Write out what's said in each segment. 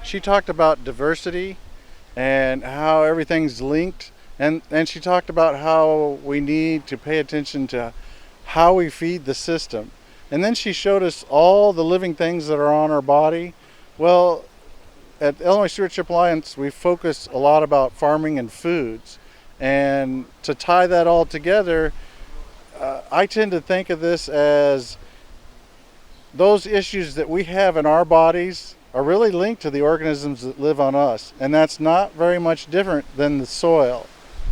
She talked about diversity and how everything's linked. And she talked about how we need to pay attention to how we feed the system. And then she showed us all the living things that are on our body. Well, at the Illinois Stewardship Alliance, we focus a lot about farming and foods. And to tie that all together, I tend to think of this as those issues that we have in our bodies are really linked to the organisms that live on us. And that's not very much different than the soil.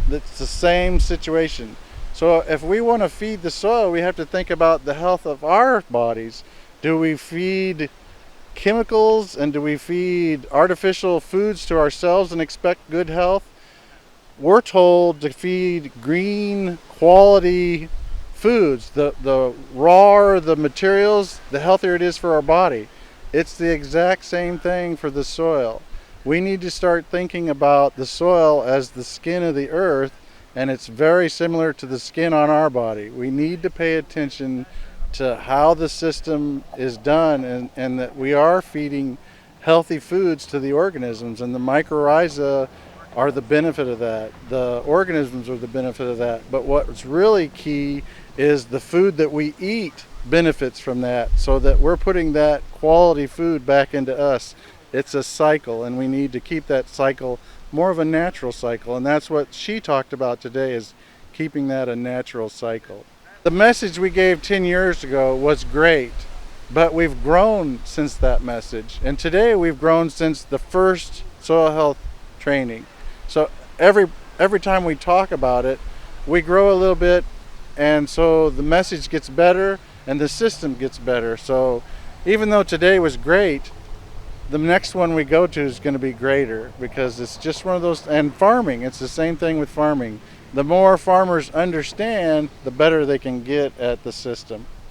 It's the same situation. So if we want to feed the soil, we have to think about the health of our bodies. Do we feed chemicals and do we feed artificial foods to ourselves and expect good health? We're told to feed green quality foods. The rawer the materials, the healthier it is for our body. It's the exact same thing for the soil. We need to start thinking about the soil as the skin of the earth, and it's very similar to the skin on our body. We need to pay attention to how the system is done, and that we are feeding healthy foods to the organisms, and the mycorrhiza are the benefit of that. The organisms are the benefit of that. But what's really key is the food that we eat benefits from that, so that we're putting that quality food back into us. It's a cycle, and we need to keep that cycle more of a natural cycle, and that's what she talked about today, is keeping that a natural cycle. The message we gave 10 years ago was great, but we've grown since that message, and today we've grown since the first soil health training. So every time we talk about it, we grow a little bit, and so the message gets better and the system gets better. So even though today was great, the next one we go to is going to be greater, because it's just one of those. And farming, it's the same thing with farming. The more farmers understand, the better they can get at the system.